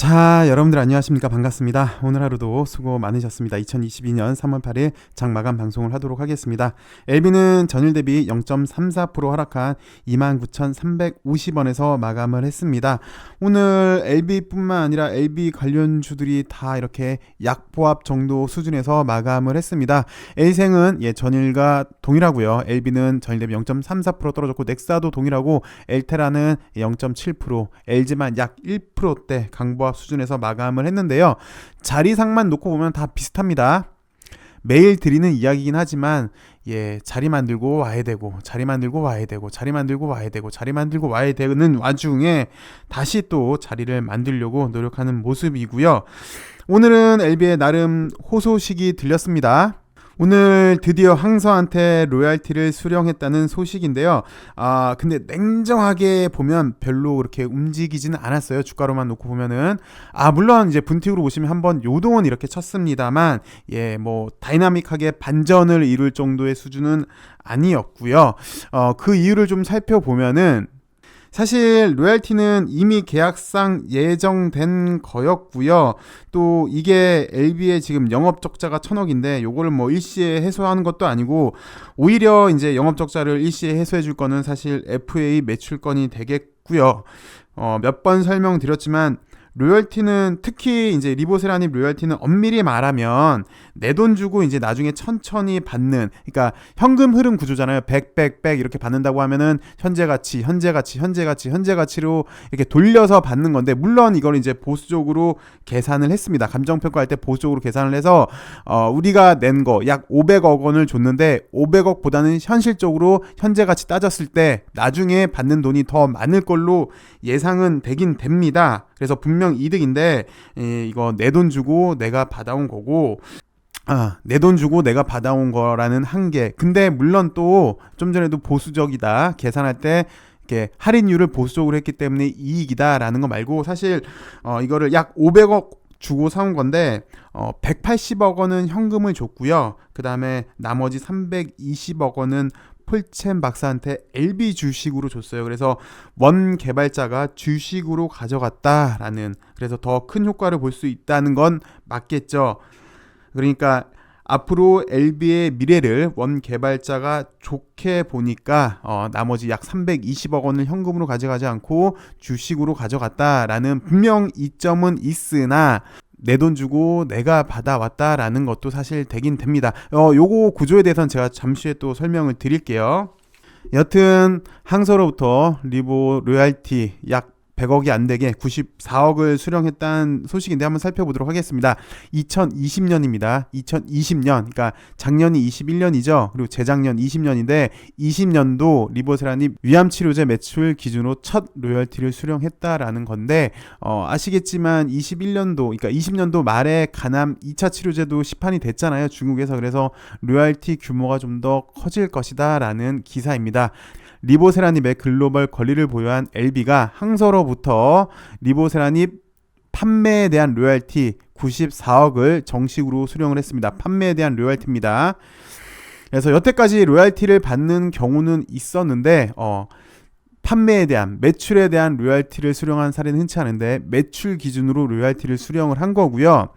자, 여러분들 안녕하십니까? 반갑습니다. 오늘 하루도 수고 많으셨습니다. 2022년 3월 8일 장마감 방송을 하도록 하겠습니다. LB는 전일 대비 0.34% 하락한 29,350원에서 마감을 했습니다. 오늘 LB뿐만 아니라 LB 관련주들이 다 이렇게 약보합 정도 수준에서 마감을 했습니다. L생은 전일과 동일하고요. LB는 전일 대비 0.34% 떨어졌고 넥사도 동일하고 엘테라는 0.7%, LG만 약 1%대 강보합 수준에서 마감을 했는데요. 자리상만 놓고 보면 다 비슷합니다. 매일 드리는 이야기이긴 하지만 자리 만들고 와야 되고 자리 만들고 와야 되고 자리 만들고 와야 되고 자리 만들고 와야 되는 와중에 다시 또 자리를 만들려고 노력하는 모습이고요. 오늘은 LB의 나름 호소식이 들렸습니다. 오늘 드디어 항서한테 로얄티를 수령했다는 소식인데요. 근데 냉정하게 보면 별로 그렇게 움직이지는 않았어요. 주가로만 놓고 보면은. 물론 이제 분틱으로 보시면 한번 요동은 이렇게 쳤습니다만, 뭐 다이나믹하게 반전을 이룰 정도의 수준은 아니었고요. 그 이유를 좀 살펴보면은, 사실 로얄티는 이미 계약상 예정된 거였고요. 또 이게 LB의 지금 영업 적자가 1,000억인데 요거를 뭐 일시에 해소하는 것도 아니고 오히려 이제 영업 적자를 일시에 해소해 줄 거는 사실 FA 매출건이 되겠고요. 몇 번 설명드렸지만 로열티는 특히 이제 리보세라닙 로열티는 엄밀히 말하면 내 돈 주고 이제 나중에 천천히 받는, 그러니까 현금 흐름 구조잖아요. 100 이렇게 받는다고 하면은 현재 가치로 이렇게 돌려서 받는 건데, 물론 이걸 이제 보수적으로 계산을 했습니다. 감정평가할 때 보수적으로 계산을 해서 우리가 낸 거 약 500억 원을 줬는데 500억보다는 현실적으로 현재 가치 따졌을 때 나중에 받는 돈이 더 많을 걸로 예상은 되긴 됩니다. 그래서 분명 이득인데 이거 내 돈 주고 내가 받아온 거고, 내 돈 주고 내가 받아온 거라는 한계. 근데 물론 또 좀 전에도 보수적이다 계산할 때 이렇게 할인율을 보수적으로 했기 때문에 이익이다라는 거 말고, 사실 이거를 약 500억 주고 사온 건데 180억 원은 현금을 줬고요. 그 다음에 나머지 320억 원은 폴첸 박사한테 LB 주식으로 줬어요. 그래서 원 개발자가 주식으로 가져갔다라는, 그래서 더 큰 효과를 볼 수 있다는 건 맞겠죠. 그러니까 앞으로 LB의 미래를 원 개발자가 좋게 보니까 나머지 약 320억 원을 현금으로 가져가지 않고 주식으로 가져갔다라는 분명 이점은 있으나 내 돈 주고 내가 받아왔다라는 것도 사실 되긴 됩니다. 요거 구조에 대해서는 제가 잠시 후에 또 설명을 드릴게요. 여튼 항서로부터 리보 로얄티 약 100억이 안 되게 94억을 수령했다는 소식인데 한번 살펴보도록 하겠습니다. 2020년입니다. 2020년, 그러니까 작년이 21년이죠. 그리고 재작년 20년인데 20년도 리보세라닙 위암치료제 매출 기준으로 첫 로열티를 수령했다라는 건데, 아시겠지만 21년도, 그러니까 20년도 말에 간암 2차 치료제도 시판이 됐잖아요. 중국에서. 그래서 로열티 규모가 좀 더 커질 것이다 라는 기사입니다. 리보세라닙의 글로벌 권리를 보유한 LB가 항서로부터 리보세라닙 판매에 대한 로열티 94억을 정식으로 수령을 했습니다. 판매에 대한 로열티입니다. 그래서 여태까지 로열티를 받는 경우는 있었는데 판매에 대한, 매출에 대한 로열티를 수령한 사례는 흔치 않은데 매출 기준으로 로열티를 수령을 한 거고요.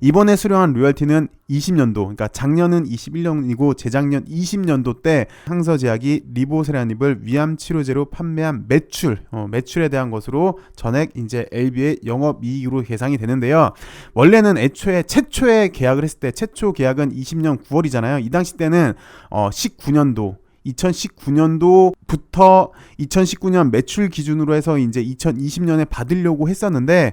이번에 수령한 로열티는 20년도, 그러니까 작년은 21년이고 재작년 20년도 때 항서제약이 리보세라닙을 위암치료제로 판매한 매출에 대한 것으로 전액 이제 LB의 영업이익으로 계상이 되는데요. 원래는 최초에 계약을 했을 때, 최초 계약은 20년 9월이잖아요. 이 당시 때는 2019년도부터 2019년 매출 기준으로 해서 이제 2020년에 받으려고 했었는데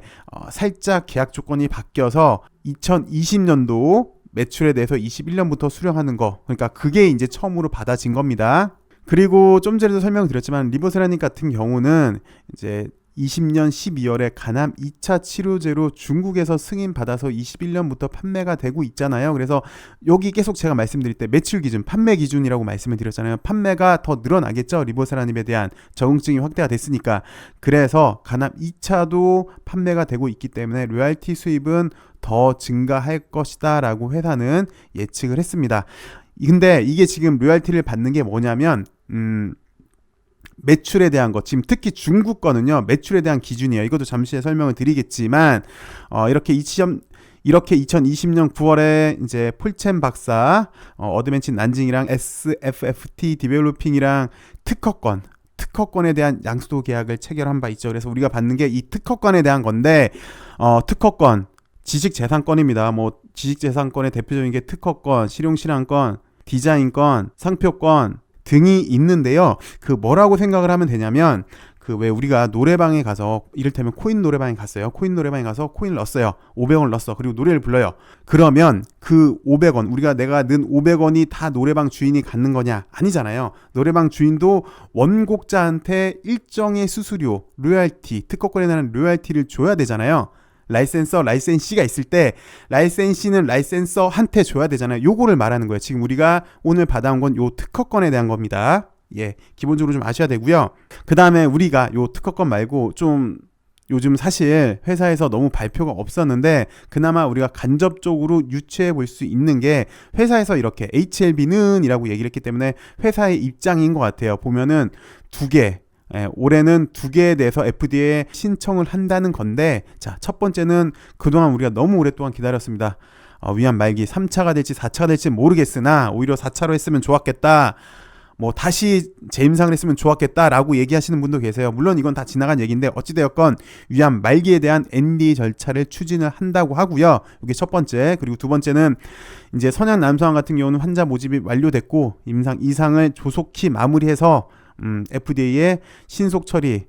살짝 계약 조건이 바뀌어서 2020년도 매출에 대해서 21년부터 수령하는 거, 그러니까 그게 이제 처음으로 받아진 겁니다. 그리고 좀 전에도 설명드렸지만 리보세라닙 같은 경우는 이제 20년 12월에 간암 2차 치료제로 중국에서 승인받아서 21년부터 판매가 되고 있잖아요. 그래서 여기 계속 제가 말씀드릴 때 매출 기준, 판매 기준이라고 말씀을 드렸잖아요. 판매가 더 늘어나겠죠. 리보세라닙에 대한 적응증이 확대가 됐으니까. 그래서 간암 2차도 판매가 되고 있기 때문에 로얄티 수입은 더 증가할 것이다 라고 회사는 예측을 했습니다. 근데 이게 지금 로얄티를 받는 게 뭐냐면 매출에 대한 것, 지금 특히 중국 거는요 매출에 대한 기준이에요. 이것도 잠시 후에 설명을 드리겠지만 이렇게 2020년 9월에 이제 폴첸 박사 어드벤친 난징이랑 SFFT 디벨로핑이랑 특허권에 대한 양수도 계약을 체결한 바 있죠. 그래서 우리가 받는 게 이 특허권에 대한 건데 특허권 지식재산권입니다. 뭐 지식재산권의 대표적인 게 특허권, 실용실험권, 디자인권, 상표권 등이 있는데요. 그 뭐라고 생각을 하면 되냐면 그 왜 우리가 노래방에 가서 이를테면 코인 노래방에 갔어요. 코인 노래방에 가서 코인을 넣었어요. 500원을 넣었어. 그리고 노래를 불러요. 그러면 그 500원 내가 넣은 500원이 다 노래방 주인이 갖는 거냐? 아니잖아요. 노래방 주인도 원곡자한테 일정의 수수료, 로열티, 특허권에 대한 로열티를 줘야 되잖아요. 라이센시가 있을 때 라이센시는 라이센서한테 줘야 되잖아요. 요거를 말하는 거예요. 지금 우리가 오늘 받아온 건 요 특허권에 대한 겁니다. 예, 기본적으로 좀 아셔야 되고요. 그 다음에 우리가 요 특허권 말고 좀 요즘 사실 회사에서 너무 발표가 없었는데 그나마 우리가 간접적으로 유추해 볼 수 있는 게 회사에서 이렇게 HLB는 이라고 얘기를 했기 때문에 회사의 입장인 것 같아요. 보면은 올해는 2개에 대해서 FDA에 신청을 한다는 건데, 자, 첫 번째는 그동안 우리가 너무 오랫동안 기다렸습니다. 위암 말기 3차가 될지 4차가 될지 모르겠으나 오히려 4차로 했으면 좋았겠다. 뭐 다시 재임상을 했으면 좋았겠다라고 얘기하시는 분도 계세요. 물론 이건 다 지나간 얘기인데 어찌되었건 위암 말기에 대한 NDA 절차를 추진을 한다고 하고요. 이게 첫 번째. 그리고 두 번째는 이제 선양 남성암 같은 경우는 환자 모집이 완료됐고 임상 2상을 조속히 마무리해서 FDA에 신속 처리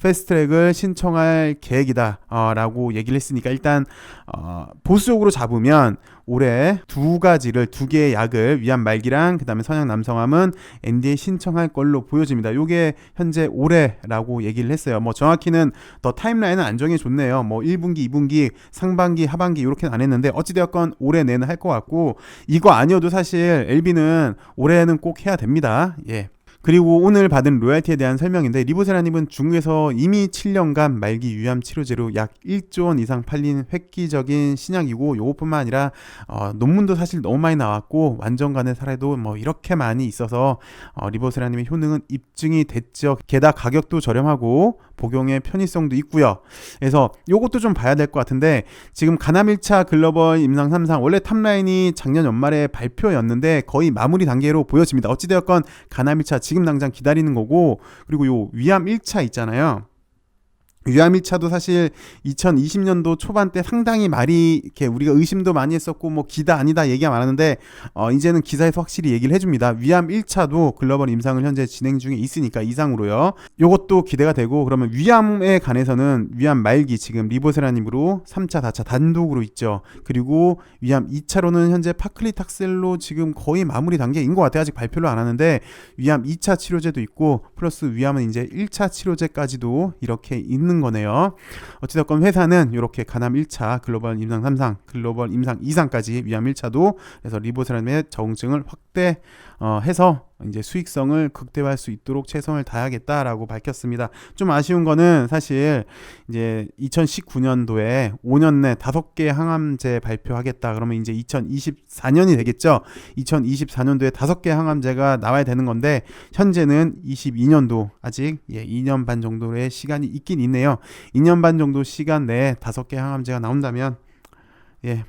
패스트트랙을 신청할 계획이다 라고 얘기를 했으니까 일단 보수적으로 잡으면 올해 2개의 약을 위암 말기랑 그 다음에 선양 남성암은 NDA 신청할 걸로 보여집니다. 요게 현재 올해라고 얘기를 했어요. 뭐 정확히는 더 타임라인은 안 정해줬네요. 뭐 1분기, 2분기, 상반기, 하반기 이렇게는 안 했는데 어찌되었건 올해 내는 할 것 같고, 이거 아니어도 사실 LB는 올해는 꼭 해야 됩니다. 예. 그리고 오늘 받은 로열티에 대한 설명인데, 리보세라닙은 중국에서 이미 7년간 말기 위암 치료제로 약 1조 원 이상 팔린 획기적인 신약이고, 요것뿐만 아니라 논문도 사실 너무 많이 나왔고 완전간의 사례도 뭐 이렇게 많이 있어서 리보세라닙의 효능은 입증이 됐죠. 게다가 가격도 저렴하고 복용의 편의성도 있고요. 그래서 요것도 좀 봐야 될 것 같은데, 지금 가남 1차 글로벌 임상 3상 원래 탑라인이 작년 연말에 발표였는데 거의 마무리 단계로 보여집니다. 어찌되었건 가남 1차 지금 당장 기다리는 거고, 그리고 요 위암 1차 있잖아요. 위암 1차도 사실 2020년도 초반 때 상당히 말이 이렇게 우리가 의심도 많이 했었고 뭐 기다 아니다 얘기가 많았는데 이제는 기사에서 확실히 얘기를 해줍니다. 위암 1차도 글로벌 임상을 현재 진행 중에 있으니까 이상으로요. 요것도 기대가 되고, 그러면 위암에 관해서는 위암 말기 지금 리보세라님으로 3차, 4차 단독으로 있죠. 그리고 위암 2차로는 현재 파클리탁셀로 지금 거의 마무리 단계인 것 같아요. 아직 발표를 안 하는데 위암 2차 치료제도 있고 플러스 위암은 이제 1차 치료제까지도 이렇게 있는 거네요. 어찌됐건 회사는 이렇게 가남 1차 글로벌 임상 3상, 글로벌 임상 2상까지 위암 1차도 그래서 리보세라님의 적응증을 확대해서 이제 수익성을 극대화할 수 있도록 최선을 다하겠다라고 밝혔습니다. 좀 아쉬운 거는 사실 이제 2019년도에 5년 내 5개 항암제 발표하겠다. 그러면 이제 2024년이 되겠죠. 2024년도에 5개 항암제가 나와야 되는 건데 현재는 22년도 아직 2년 반 정도의 시간이 있긴 있네요. 2년 반 정도 시간 내에 5개 항암제가 나온다면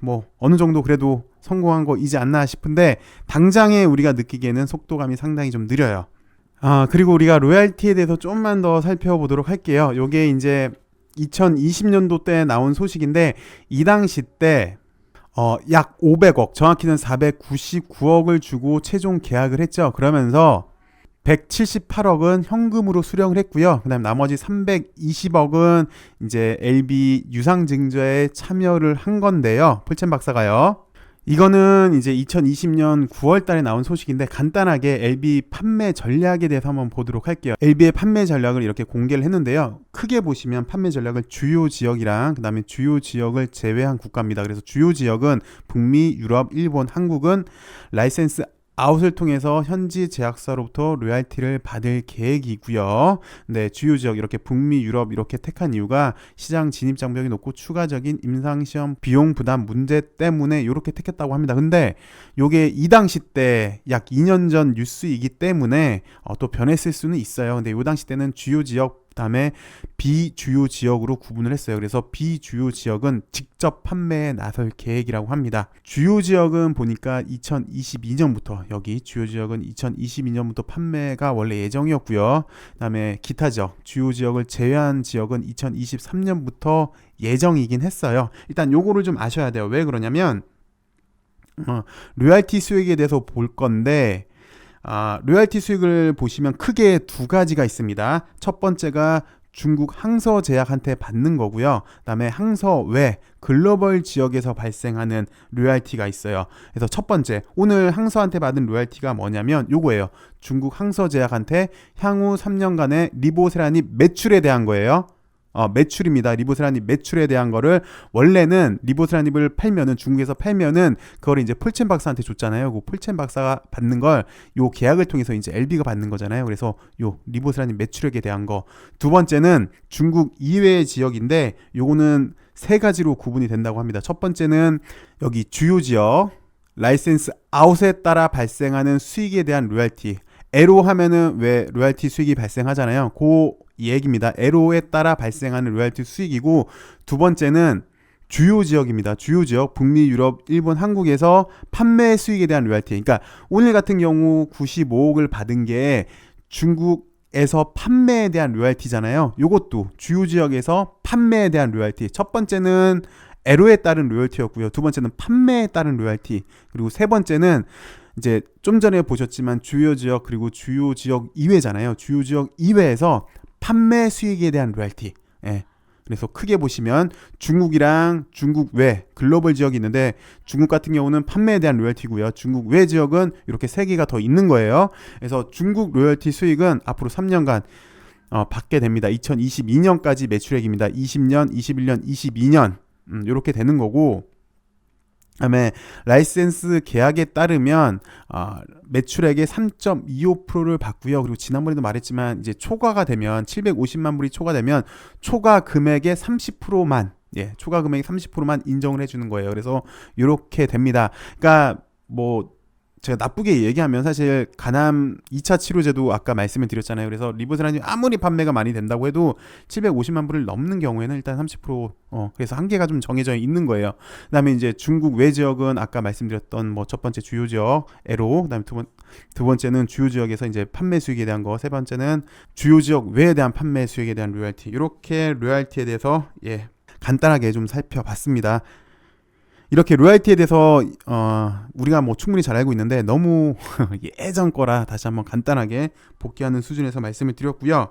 뭐 어느 정도 그래도 성공한 거이지 않나 싶은데, 당장에 우리가 느끼기에는 속도감이 상당히 좀 느려요. 그리고 우리가 로열티에 대해서 좀만 더 살펴보도록 할게요. 요게 이제 2020년도 때 나온 소식인데, 이 당시 때 약 500억, 정확히는 499억을 주고 최종 계약을 했죠. 그러면서 178억은 현금으로 수령을 했고요. 그다음 나머지 320억은 이제 LB 유상증자에 참여를 한 건데요. 폴첸 박사가요. 이거는 이제 2020년 9월 달에 나온 소식인데, 간단하게 LB 판매 전략에 대해서 한번 보도록 할게요. LB의 판매 전략을 이렇게 공개를 했는데요. 크게 보시면 판매 전략을 주요 지역이랑 그 다음에 주요 지역을 제외한 국가입니다. 그래서 주요 지역은 북미, 유럽, 일본, 한국은 라이센스 아웃을 통해서 현지 제약사로부터 로얄티를 받을 계획이고요. 네, 주요 지역 이렇게 북미, 유럽 이렇게 택한 이유가 시장 진입 장벽이 높고 추가적인 임상시험 비용 부담 문제 때문에 이렇게 택했다고 합니다. 근데 요게 이 당시 때 약 2년 전 뉴스이기 때문에 또 변했을 수는 있어요. 근데 요 당시 때는 주요 지역 그다음에 비주요 지역으로 구분을 했어요. 그래서 비주요 지역은 직접 판매에 나설 계획이라고 합니다. 주요 지역은 보니까 2022년부터 여기 주요 지역은 2022년부터 판매가 원래 예정이었고요. 그다음에 기타 지역, 주요 지역을 제외한 지역은 2023년부터 예정이긴 했어요. 일단 요거를 좀 아셔야 돼요. 왜 그러냐면 로얄티 수익에 대해서 볼 건데 로얄티 수익을 보시면 크게 두 가지가 있습니다. 첫 번째가 중국 항서제약한테 받는 거고요. 그다음에 항서 외 글로벌 지역에서 발생하는 로얄티가 있어요. 그래서 첫 번째, 오늘 항서한테 받은 로얄티가 뭐냐면 요거예요. 중국 항서제약한테 향후 3년간의 리보세라닙 매출에 대한 거예요. 매출입니다. 리보세라닙 매출에 대한 거를 원래는 리보세라닙을 팔면은 중국에서 팔면은 그걸 이제 폴첸 박사한테 줬잖아요. 그 폴첸 박사가 받는 걸 요 계약을 통해서 이제 LB가 받는 거잖아요. 그래서 요 리보세라닙 매출액에 대한 거. 두 번째는 중국 이외의 지역인데 요거는 세 가지로 구분이 된다고 합니다. 첫 번째는 여기 주요 지역 라이센스 아웃에 따라 발생하는 수익에 대한 로얄티. 에로 하면은 왜 로얄티 수익이 발생하잖아요. 이 얘기입니다. 에로에 따라 발생하는 로얄티 수익이고, 두 번째는 주요 지역입니다. 주요 지역 북미, 유럽, 일본, 한국에서 판매 수익에 대한 로얄티. 그러니까 오늘 같은 경우 95억을 받은 게 중국에서 판매에 대한 로얄티잖아요. 요것도 주요 지역에서 판매에 대한 로얄티. 첫 번째는 에로에 따른 로열티였고요. 두 번째는 판매에 따른 로열티. 그리고 세 번째는 이제 좀 전에 보셨지만 주요 지역 그리고 주요 지역 이외잖아요. 주요 지역 이외에서 판매 수익에 대한 로열티. 예. 그래서 크게 보시면 중국이랑 중국 외 글로벌 지역이 있는데, 중국 같은 경우는 판매에 대한 로열티고요. 중국 외 지역은 이렇게 세 개가 더 있는 거예요. 그래서 중국 로열티 수익은 앞으로 3년간 받게 됩니다. 2022년까지 매출액입니다. 20년, 21년, 22년 이렇게 되는 거고, 그다음에 라이센스 계약에 따르면 매출액의 3.25%를 받고요. 그리고 지난번에도 말했지만 이제 초과가 되면 750만 불이 초과되면 초과 금액의 30%만 초과 금액의 30%만 인정을 해주는 거예요. 그래서 이렇게 됩니다. 그러니까 뭐 제가 나쁘게 얘기하면 사실 가남 2차 치료제도 아까 말씀을 드렸잖아요. 그래서 리보세라닙 아무리 판매가 많이 된다고 해도 750만 불을 넘는 경우에는 일단 30% 그래서 한계가 좀 정해져 있는 거예요. 그다음에 이제 중국 외 지역은 아까 말씀드렸던 뭐 첫 번째 주요 지역 에로, 그다음에 두 번째는 주요 지역에서 이제 판매 수익에 대한 거, 세 번째는 주요 지역 외에 대한 판매 수익에 대한 로열티. 이렇게 로열티에 대해서 간단하게 좀 살펴봤습니다. 이렇게 로얄티에 대해서 우리가 뭐 충분히 잘 알고 있는데 너무 예전 거라 다시 한번 간단하게 복귀하는 수준에서 말씀을 드렸고요.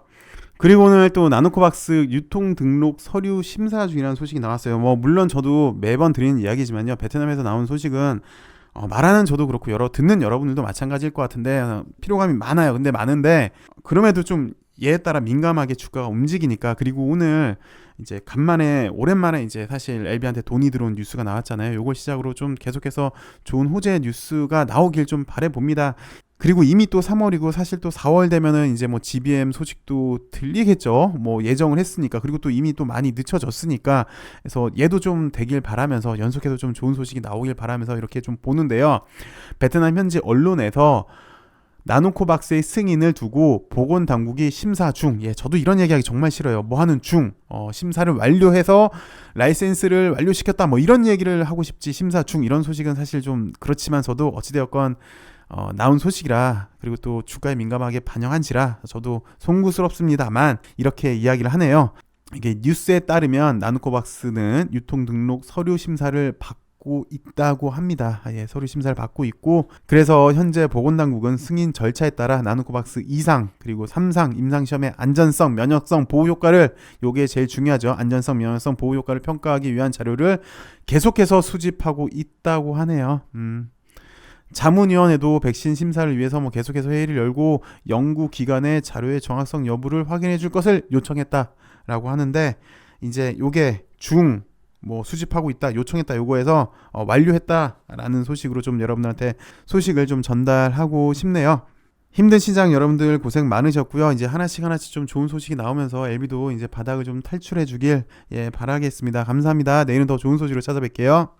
그리고 오늘 또 나노코박스 유통 등록 서류 심사 중이라는 소식이 나왔어요. 뭐 물론 저도 매번 드리는 이야기지만요, 베트남에서 나온 소식은 말하는 저도 그렇고 듣는 여러분들도 마찬가지일 것 같은데 피로감이 많아요. 근데 많은데 그럼에도 좀 얘에 따라 민감하게 주가가 움직이니까. 그리고 오늘 이제 오랜만에 이제 사실 LB한테 돈이 들어온 뉴스가 나왔잖아요. 요걸 시작으로 좀 계속해서 좋은 호재 뉴스가 나오길 좀 바라봅니다. 그리고 이미 또 3월이고 사실 또 4월 되면은 이제 뭐 GBM 소식도 들리겠죠. 뭐 예정을 했으니까. 그리고 또 이미 또 많이 늦춰졌으니까. 그래서 얘도 좀 되길 바라면서 연속해서 좀 좋은 소식이 나오길 바라면서 이렇게 좀 보는데요. 베트남 현지 언론에서 나노코박스의 승인을 두고 보건당국이 심사 중. 저도 이런 얘기하기 정말 싫어요. 뭐 하는 중. 심사를 완료해서 라이센스를 완료시켰다. 뭐 이런 얘기를 하고 싶지, 심사 중 이런 소식은 사실 좀 그렇지만서도 어찌되었건 나온 소식이라, 그리고 또 주가에 민감하게 반영한지라 저도 송구스럽습니다만 이렇게 이야기를 하네요. 이게 뉴스에 따르면 나노코박스는 유통 등록 서류 심사를 받고 있다고 합니다. 서류 심사를 받고 있고, 그래서 현재 보건당국은 승인 절차에 따라 나노코박스 2상 그리고 3상 임상시험의 안전성, 면역성, 보호효과를, 요게 제일 중요하죠. 안전성, 면역성, 보호효과를 평가하기 위한 자료를 계속해서 수집하고 있다고 하네요. 자문위원회도 백신 심사를 위해서 뭐 계속해서 회의를 열고 연구기관의 자료의 정확성 여부를 확인해 줄 것을 요청했다라고 하는데, 이제 요게 뭐 수집하고 있다, 요청했다, 요거해서 완료했다라는 소식으로 좀 여러분들한테 소식을 좀 전달하고 싶네요. 힘든 시장 여러분들 고생 많으셨고요. 이제 하나씩 좀 좋은 소식이 나오면서 LB도 이제 바닥을 좀 탈출해 주길 바라겠습니다. 감사합니다. 내일은 더 좋은 소식으로 찾아뵐게요.